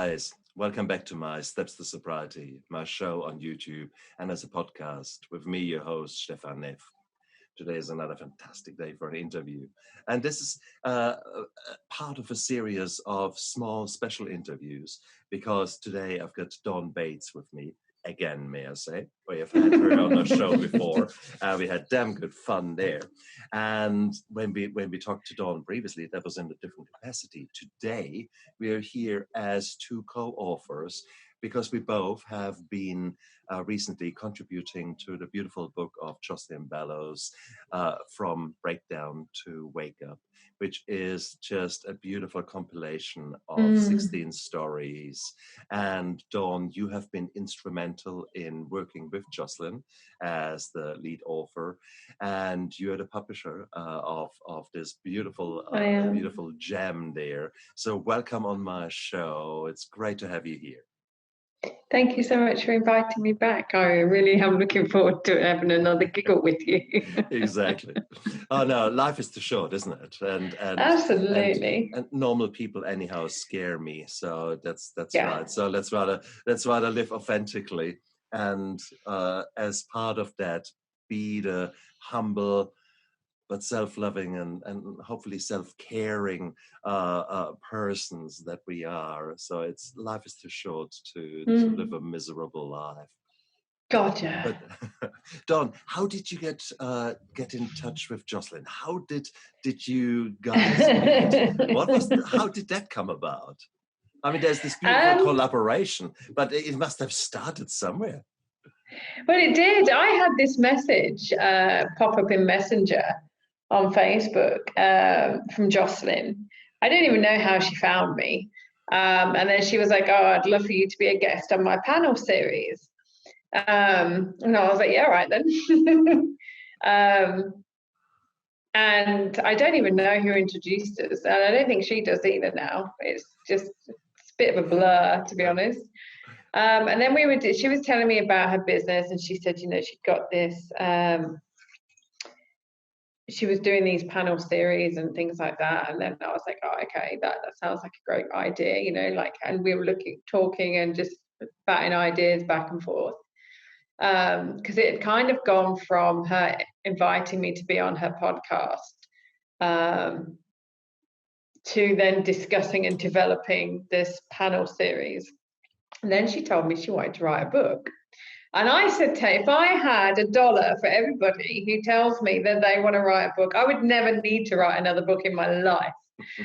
guys, welcome back to my Steps to Sobriety, my show on YouTube and as a podcast with me, your host, Stefan Neff. Today is another fantastic day for an interview. And this is part of a series of small special interviews because today I've got Dawn Bates with me. Again, may I say. We have had her on our show before. We had damn good fun there. And when we talked to Dawn previously, that was in a different capacity. Today, we are here as two co-authors because we both have been recently contributing to the beautiful book of Jocelyn Bellows, From Breakdown to Wakeup, which is just a beautiful compilation of 16 stories. And Dawn, you have been instrumental in working with Jocelyn as the lead author, and you are the publisher of this beautiful beautiful gem there. So welcome on my show. It's great to have you here. Thank you so much for inviting me back. I really am looking forward to having another giggle with you. Exactly. Oh no, life is too short, isn't it? And absolutely. And normal people anyhow scare me. So that's yeah. right. So let's rather live authentically, and as part of that, be the humble but self-loving and hopefully self-caring persons that we are. So life is too short to live a miserable life. Gotcha. But Dawn, how did you get in touch with Jocelyn? How did you guys meet? How did that come about? I mean, there's this beautiful collaboration, but it must have started somewhere. Well, it did. I had this message pop up in Messenger on Facebook from Jocelyn. I don't even know how she found me. And then she was like, oh, I'd love for you to be a guest on my panel series. And I was like, yeah, right then. And I don't even know who introduced us. And I don't think she does either now. It's a bit of a blur, to be honest. And then she was telling me about her business, and she said, she'd got this, she was doing these panel series and things like that. And then I was like, oh, okay, that sounds like a great idea, and we were talking and just batting ideas back and forth. Because it had kind of gone from her inviting me to be on her podcast to then discussing and developing this panel series. And then she told me she wanted to write a book. And I said to her, if I had $1 for everybody who tells me that they want to write a book, I would never need to write another book in my life.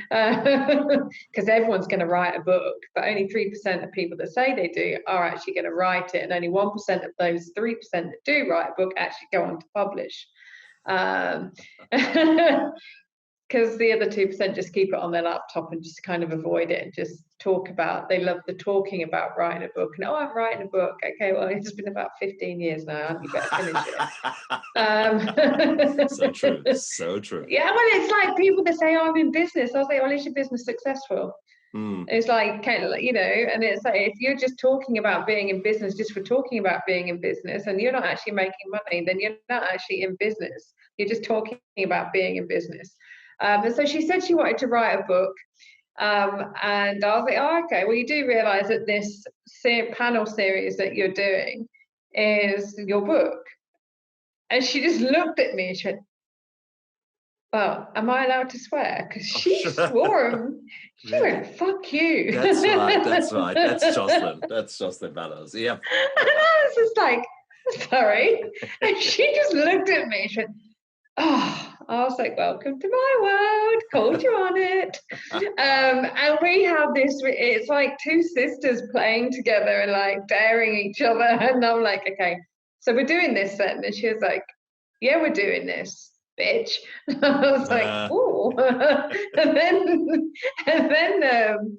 Because everyone's going to write a book, but only 3% of people that say they do are actually going to write it, and only 1% of those 3% that do write a book actually go on to publish. Because the other 2% just keep it on their laptop and just kind of avoid it and just talk about, they love the talking about writing a book. And, oh, I'm writing a book. Okay, well, it's been about 15 years now. You better finish it. So true. So true. Yeah, well, it's like people that say, oh, I'm in business. I was like, well, is your business successful? It's like, and it's like, if you're just talking about being in business just for talking about being in business and you're not actually making money, then you're not actually in business. You're just talking about being in business. And so she said she wanted to write a book. And I was like, oh, okay, well, you do realize that this panel series that you're doing is your book. And she just looked at me and she went, well, am I allowed to swear? Because she swore. She went, fuck you. That's right. That's Jocelyn. That's Jocelyn Bellows. Yeah. And I was just like, sorry. And she just looked at me and she went, oh. I was like, welcome to my world, called you on it. And we have this, it's like two sisters playing together and like daring each other. And I'm like, okay, so we're doing this then. And she was like, yeah, we're doing this, bitch. And I was like, ooh. and then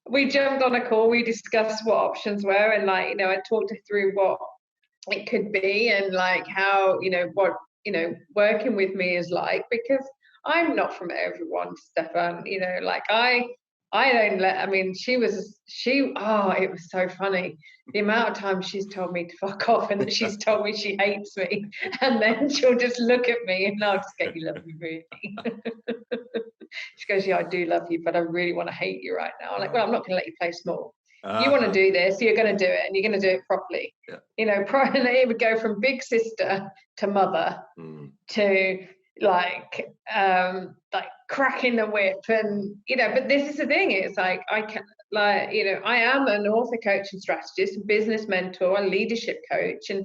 we jumped on a call, we discussed what options were. And like, I talked her through what it could be and like how, what, working with me is like, because I'm not from everyone, Stefan, like I don't it was so funny. The amount of times she's told me to fuck off and then she's told me she hates me and then she'll just look at me and I'll just get, you love me really. She goes, yeah, I do love you, but I really want to hate you right now. I'm like, well, I'm not going to let you play small. You want to do this, you're going to do it, and you're going to do it properly. Yeah. You know, and it would go from big sister to mother to like cracking the whip, and you know. But this is the thing: it's like I can, like, you know, I am an author, coach, and strategist, a business mentor, a leadership coach, and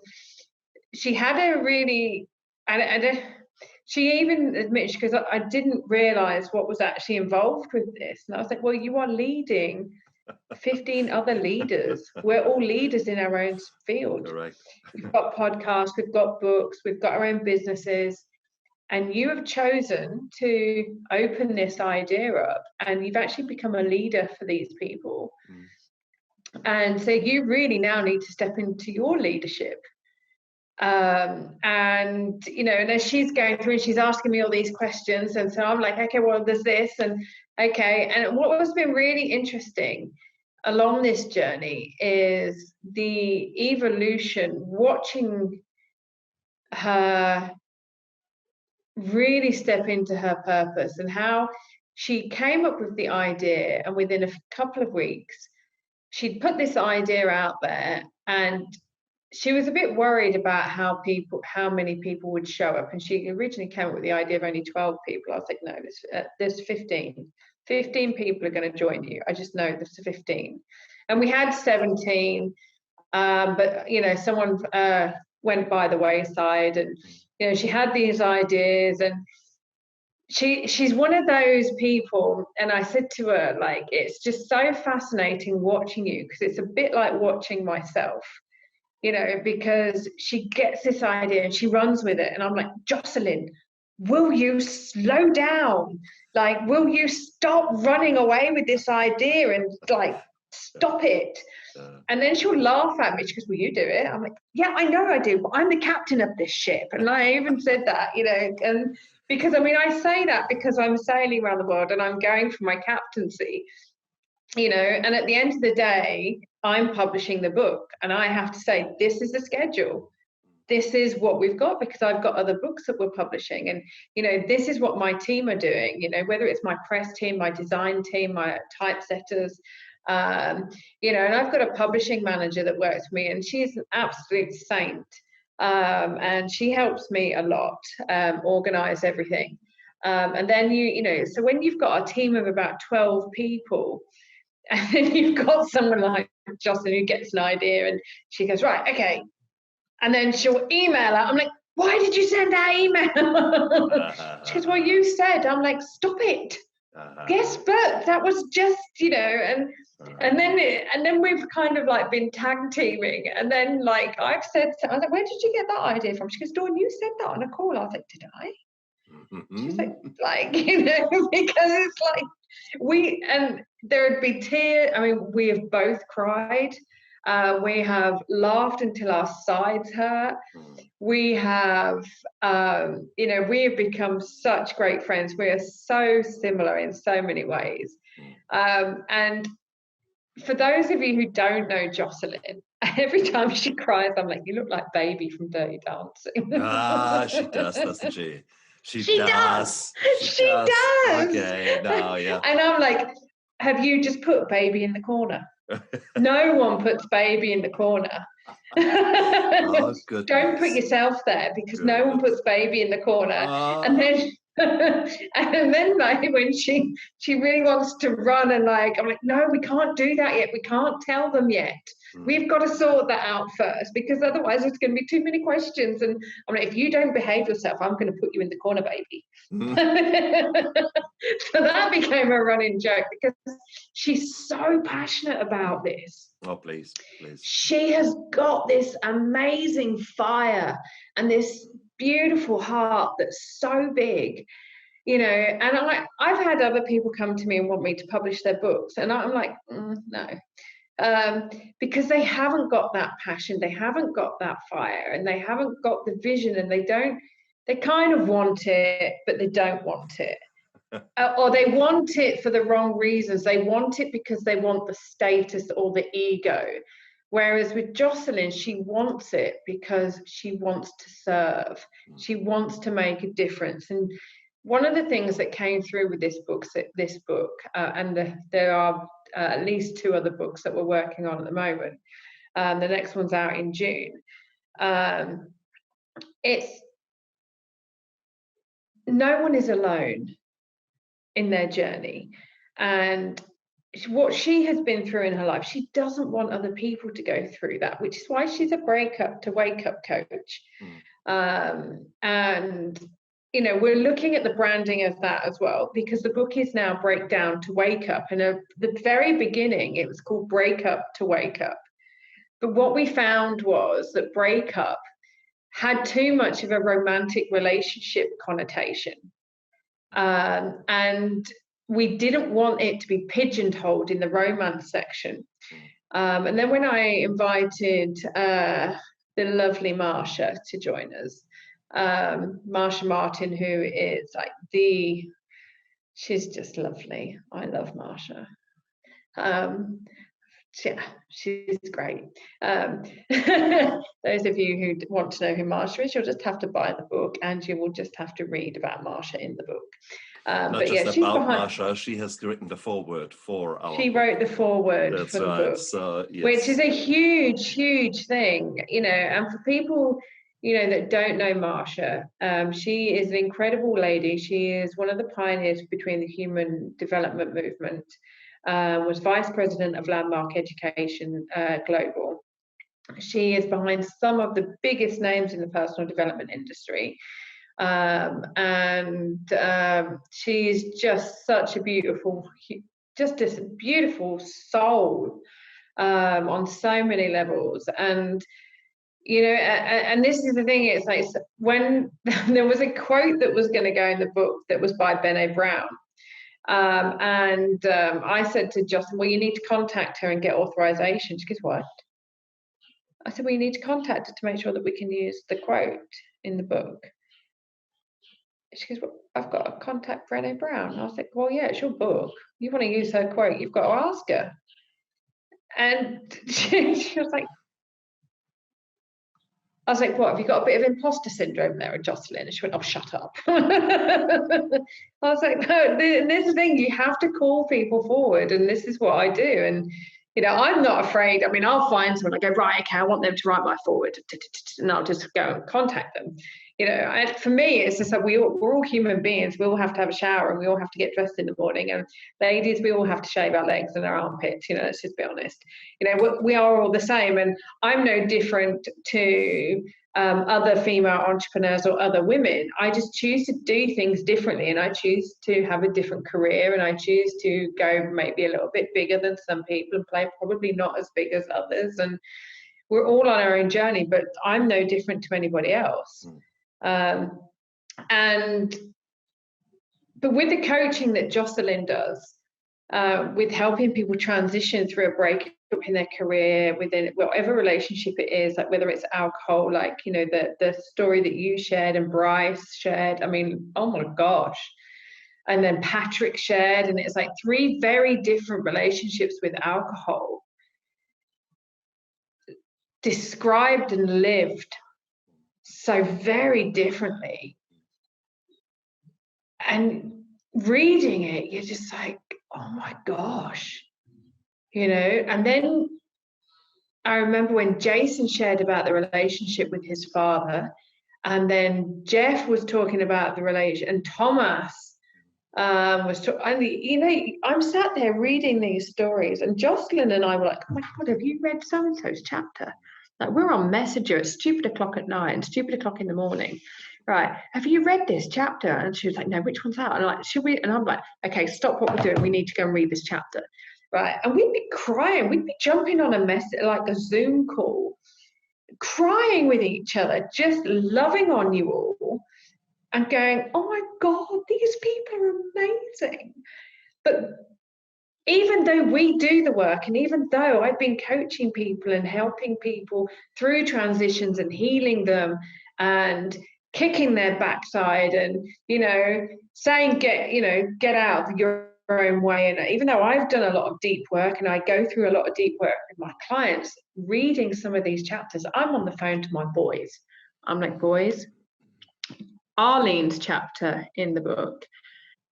she had a really, she even admits, because I didn't realize what was actually involved with this, and I was like, well, you are leading 15 other leaders. We're all leaders in our own field. Correct. We've got podcasts, we've got books, we've got our own businesses, and you have chosen to open this idea up, and you've actually become a leader for these people. And so you really now need to step into your leadership. And you know, and as she's going through, she's asking me all these questions, and so I'm like, okay, well, there's this, and okay. And what has been really interesting along this journey is the evolution, watching her really step into her purpose, and how she came up with the idea, and within a couple of weeks she'd put this idea out there, and she was a bit worried about how many people would show up, and she originally came up with the idea of only 12 people. I was like, no, there's 15 people are going to join you. I just know there's 15. And we had 17, but you know, someone went by the wayside, and you know, she had these ideas, and she's one of those people. And I said to her, like, it's just so fascinating watching you, because it's a bit like watching myself, you know, because she gets this idea and she runs with it, and I'm like, Jocelyn, will you slow down? Like, will you stop running away with this idea and like stop it? And then she'll laugh at me. She goes, will you do it? I'm like, yeah, I know I do, but I'm the captain of this ship. And I even said that, you know, and because I mean, I say that because I'm sailing around the world and I'm going for my captaincy, you know, and at the end of the day, I'm publishing the book, and I have to say, this is the schedule. This is what we've got, because I've got other books that we're publishing, and you know, this is what my team are doing, you know, whether it's my press team, my design team, my typesetters, you know, and I've got a publishing manager that works for me, and she's an absolute saint, and she helps me a lot organize everything, and then you know, so when you've got a team of about 12 people, and then you've got someone like Jocelyn who gets an idea, and she goes, right, okay. And then she'll email her. I'm like, why did you send that email? She goes, well, you said. I'm like, stop it. Yes, but that was just, you know, and then we've kind of like been tag teaming. And then like I've said, I was like, where did you get that idea from? She goes, Dawn, you said that on a call. I was like, did I? She's like, you know, because it's like and there'd be tears. I mean, we have both cried. We have laughed until our sides hurt. We have, you know, we have become such great friends. We are so similar in so many ways. And for those of you who don't know Jocelyn, every time she cries, I'm like, you look like Baby from Dirty Dancing. She does, doesn't she? She does. Okay, no, yeah. And I'm like, have you just put Baby in the corner? No one puts Baby in the corner. Oh, don't put yourself there, because no one puts Baby in the corner. And then and then like when she really wants to run, and like I'm like, no, we can't do that yet. We can't tell them yet. We've got to sort that out first, because otherwise there's going to be too many questions. And I'm like, if you don't behave yourself, I'm going to put you in the corner, Baby. So that became a running joke, because she's so passionate about this. Oh, please. She has got this amazing fire and this beautiful heart that's so big, you know. And I'm like, I've had other people come to me and want me to publish their books, and I'm like, no. Because they haven't got that passion, they haven't got that fire, and they haven't got the vision, and they kind of want it, but they don't want it. Or they want it for the wrong reasons. They want it because they want the status or the ego. Whereas with Jocelyn, she wants it because she wants to serve. She wants to make a difference. And one of the things that came through with this book, there are at least 2 other books that we're working on at the moment. The next one's out in June. It's no one is alone in their journey, and what she has been through in her life, she doesn't want other people to go through that, which is why she's a Breakup to Wake Up coach. And we're looking at the branding of that as well, because the book is now Breakdown to Wake Up, and at the very beginning it was called Breakup to Wake Up. But what we found was that breakup had too much of a romantic relationship connotation. And we didn't want it to be pigeonholed in the romance section. And then when I invited the lovely Marsha to join us, Marsha Martin, who is like she's just lovely. I love Marsha. Yeah, she's great. Those of you who want to know who Marsha is, you'll just have to buy the book, and you will just have to read about Marsha in the book. Not just about Marsha, she has written the foreword for our She book. wrote the foreword for the book, so, yes. Which is a huge, huge thing, and for people, that don't know Marsha, she is an incredible lady. She is one of the pioneers between the human development movement. Was Vice President of Landmark Education Global. She is behind some of the biggest names in the personal development industry. And she's just such a beautiful soul on so many levels. And, and this is the thing, it's like when there was a quote that was going to go in the book that was by Brené Brown. I said to Jocelyn, well, you need to contact her and get authorization. She goes, what? I said, well, you need to contact her to make sure that we can use the quote in the book. She goes, well, I've got to contact Brené Brown. I was like, well, yeah, it's your book. You want to use her quote, you've got to ask her. And she was like, I was like, what, have you got a bit of imposter syndrome there, Jocelyn? And she went, oh, shut up. I was like, no, this is the thing, you have to call people forward, and this is what I do. And, I'm not afraid. I mean, I'll find someone, I go, right, okay, I want them to write my forward, and I'll just go and contact them. For me, it's just that we're all human beings. We all have to have a shower, and we all have to get dressed in the morning. And ladies, we all have to shave our legs and our armpits. Let's just be honest. We are all the same, and I'm no different to other female entrepreneurs or other women. I just choose to do things differently, and I choose to have a different career, and I choose to go maybe a little bit bigger than some people and play probably not as big as others. And we're all on our own journey, but I'm no different to anybody else. But with the coaching that Jocelyn does, with helping people transition through a breakup in their career, within whatever relationship it is, like whether it's alcohol, like the story that you shared and Bryce shared, I mean, oh my gosh, and then Patrick shared, and it's like 3 very different relationships with alcohol, described and lived so very differently. And reading it, you're just like, oh my gosh, and then I remember when Jason shared about the relationship with his father, and then Jeff was talking about the relation, and Thomas was talking, I'm sat there reading these stories, and Jocelyn and I were like, oh my God, have you read so-and-so's chapter? Like, we're on Messenger at stupid o'clock at night and stupid o'clock in the morning. Right, have you read this chapter? And she was like, no, which one's that? And I'm like, should we? And I'm like, okay, stop what we're doing. We need to go and read this chapter. Right, and we'd be crying. We'd be jumping on a Zoom call, crying with each other, just loving on you all and going, oh my God, these people are amazing. But even though we do the work, and even though I've been coaching people and helping people through transitions and healing them and kicking their backside and, saying, get out your own way. And even though I've done a lot of deep work, and I go through a lot of deep work with my clients, reading some of these chapters, I'm on the phone to my boys. I'm like, boys, Arlene's chapter in the book,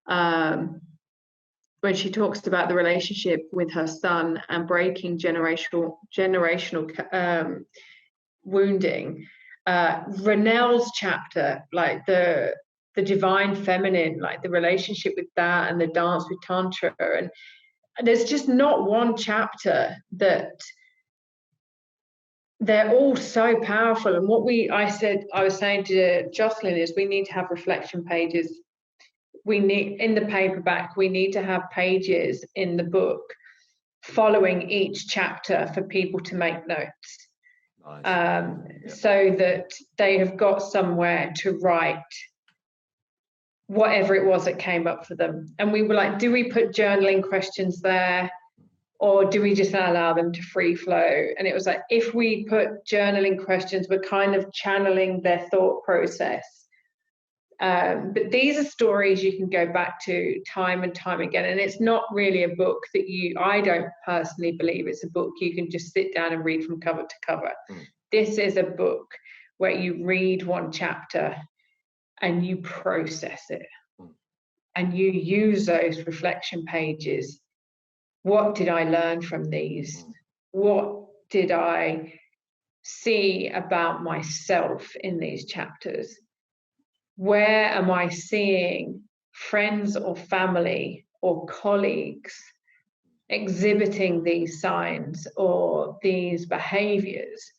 when she talks about the relationship with her son and breaking generational wounding. Renelle's chapter, like the divine feminine, like the relationship with that, and the dance with Tantra, and there's just not one chapter that they're all so powerful. And what I was saying to Jocelyn is we need to have reflection pages. We need, in the paperback, we need to have pages in the book following each chapter for people to make notes. Nice. So that they have got somewhere to write whatever it was that came up for them. And we were like, do we put journaling questions there, or do we just allow them to free flow? And it was like, if we put journaling questions, we're kind of channeling their thought process. But these are stories you can go back to time and time again. And it's not really a book that I don't personally believe it's a book you can just sit down and read from cover to cover. This is a book where you read one chapter and you process it and you use those reflection pages. What did I learn from these? What did I see about myself in these chapters? Where am I seeing friends or family or colleagues exhibiting these signs or these behaviors?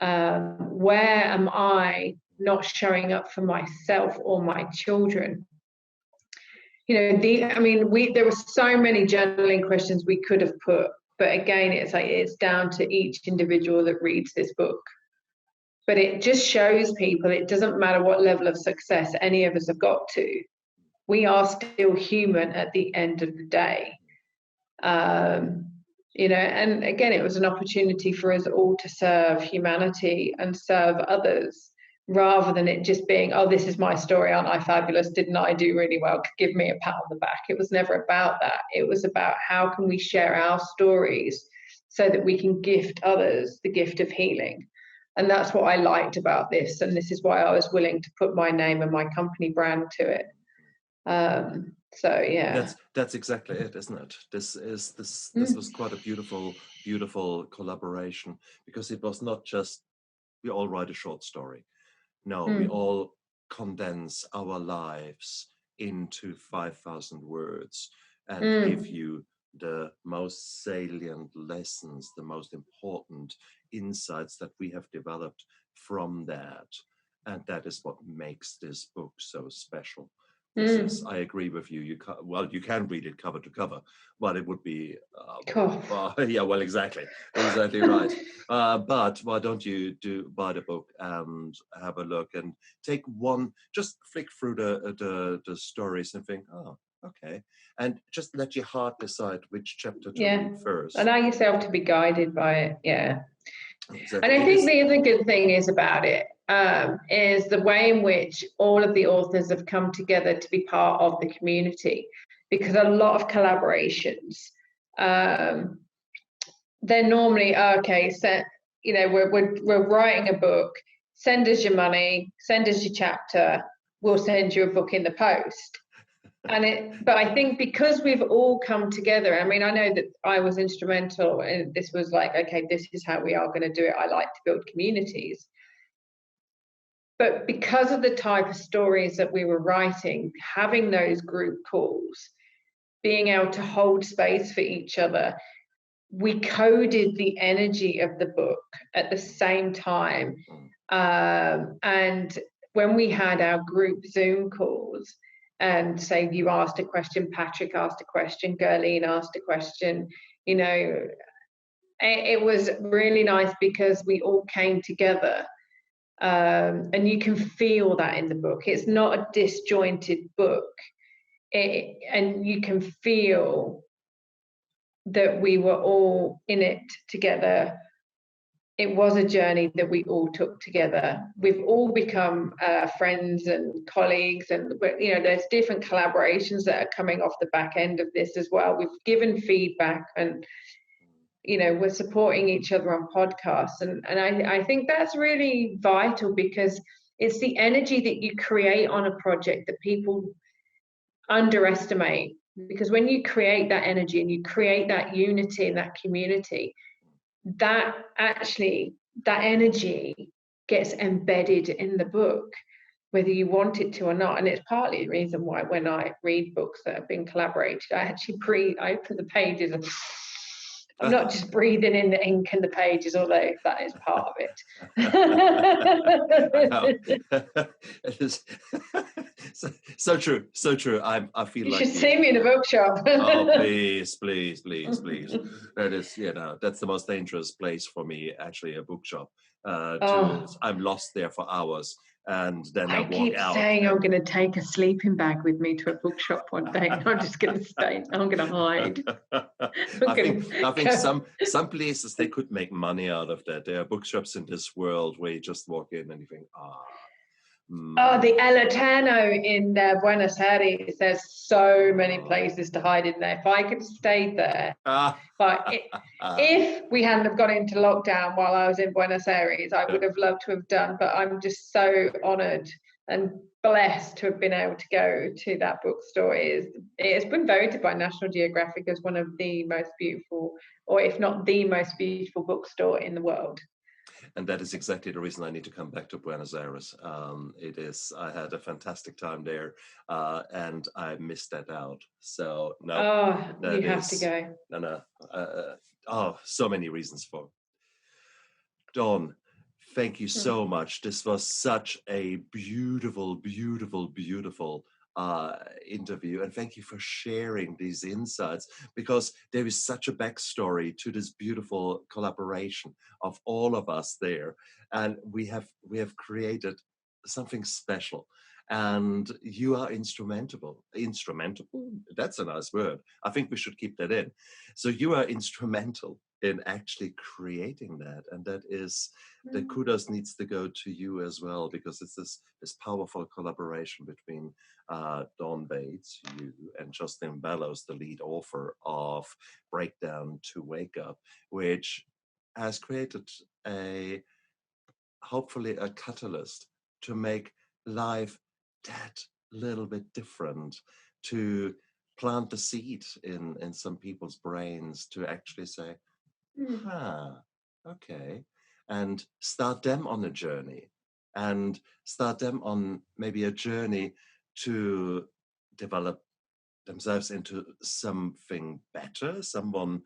Where am I not showing up for myself or my children? You know, there were so many journaling questions we could have put, but again, it's down to each individual that reads this book. But it just shows people it doesn't matter what level of success any of us have got to. We are still human at the end of the day. You know, and again, it was an opportunity for us all to serve humanity and serve others, rather than it just being, oh, this is my story, aren't I fabulous? Didn't I do really well? Give me a pat on the back. It was never about that. It was about how can we share our stories so that we can gift others the gift of healing. And that's what I liked about this. And this is why I was willing to put my name and my company brand to it. So yeah, that's exactly it, isn't it? This was quite a beautiful collaboration, because it was not just we all write a short story. No, we all condense our lives into 5,000 words and give you the most salient lessons, the most important insights that we have developed from that. And that is what makes this book so special. I agree with you. You can read it cover to cover, but it would be yeah, well, exactly right. But why don't you buy the book and have a look and take one, just flick through the stories and think, oh, okay, and just let your heart decide which chapter to read first. Allow yourself to be guided by it. Yeah. Exactly. And I think the other good thing is about it is the way in which all of the authors have come together to be part of the community, because a lot of collaborations, they're normally, okay, so, you know, we're writing a book, send us your money, send us your chapter, we'll send you a book in the post. But I think because we've all come together, I mean, I know that I was instrumental, and this was like, okay, this is how we are going to do it. I like to build communities. But because of the type of stories that we were writing, having those group calls, being able to hold space for each other, we coded the energy of the book at the same time. And when we had our group Zoom calls, and say you asked a question, Patrick asked a question, Gerline asked a question, you know, it was really nice because we all came together. And you can feel that in the book. It's not a disjointed book. And you can feel that we were all in it together. It was a journey that we all took together. We've all become friends and colleagues, and you know, there's different collaborations that are coming off the back end of this as well. We've given feedback, and you know, we're supporting each other on podcasts, and I think that's really vital, because It's the energy that you create on a project that people underestimate, because when you create that energy and you create that unity in that community, that energy gets embedded in the book, whether you want it to or not. And it's partly the reason why when I read books that have been collaborated, I actually breathe, I open the pages and I'm not just breathing in the ink and the pages, although that is part of it. It is so true, so true. I feel you like should see me in a bookshop. Oh, please. That is, that's the most dangerous place for me, actually, a bookshop. I'm lost there for hours, and then I walk keep out. saying I'm going to take a sleeping bag with me to a bookshop one day. I'm just going to stay. I'm going to hide. I think some places they could make money out of that. There are bookshops in this world where you just walk in and you think, the El Eterno in Buenos Aires. There's so many places to hide in there. If I could have stayed there, but if we hadn't have gone into lockdown while I was in Buenos Aires, I would have loved to have done. But I'm just so honoured and blessed to have been able to go to that bookstore. It has been voted by National Geographic as one of the most beautiful, or if not the most beautiful bookstore in the world. And that is exactly the reason I need to come back to Buenos Aires. I had a fantastic time there, and I missed that out. So no, you have to go. So many reasons for. Dawn, thank you so much. This was such a beautiful, beautiful, beautiful interview, and thank you for sharing these insights, because there is such a backstory to this beautiful collaboration of all of us there, and we have created something special, and you are instrumental. That's a nice word. I think we should keep that in. So you are instrumental in actually creating that, and that is the kudos needs to go to you as well, because it's this powerful collaboration between Dawn Bates, you, and Jocelyn Bellows, the lead author of Breakdown to Wake Up, which has created hopefully a catalyst to make life that little bit different, to plant the seed in some people's brains to actually say, okay, and start them on a journey, and start them on maybe a journey to develop themselves into something better, someone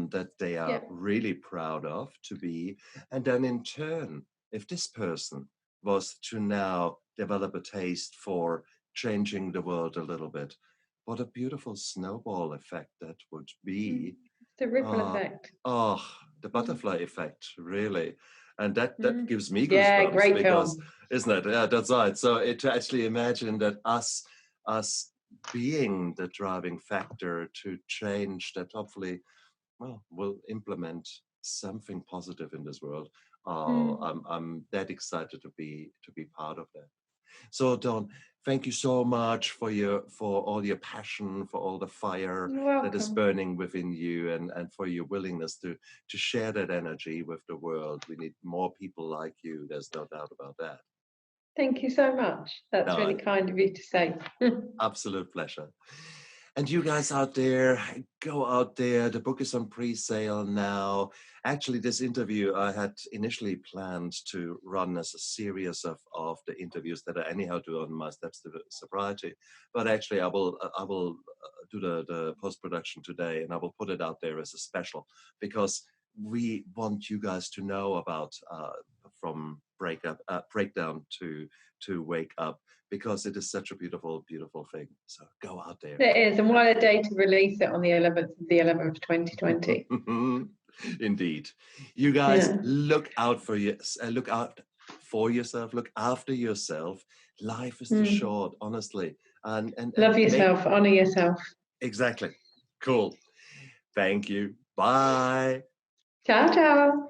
that they are really proud of to be. And then in turn, if this person was to now develop a taste for changing the world a little bit, what a beautiful snowball effect that would be. The ripple effect. The butterfly effect, really. And that gives me goosebumps. Great because, film. Isn't it? Yeah, that's right. So to actually imagine that us being the driving factor to change that, hopefully, will implement something positive in this world. I'm that excited to be part of that. So Dawn, thank you so much for all your passion, for all the fire that is burning within you, and for your willingness to share that energy with the world. We need more people like you. There's no doubt about that. Thank you so much. That's really kind of you to say. Absolute pleasure. And you guys out there, go out there. The book is on pre-sale now. Actually, this interview I had initially planned to run as a series of the interviews that I anyhow do on My Steps to Sobriety. But actually, I will do the post-production today, and I will put it out there as a special, because we want you guys to know about from breakdown to wake up, because it is such a beautiful, beautiful thing. So go out there. It is, and what a day to release it on the 11th of 2020. Indeed. You guys, look out for yourself, look after yourself. Life is too short, honestly. And love yourself, honor yourself. Exactly. Cool. Thank you. Bye. Ciao, ciao.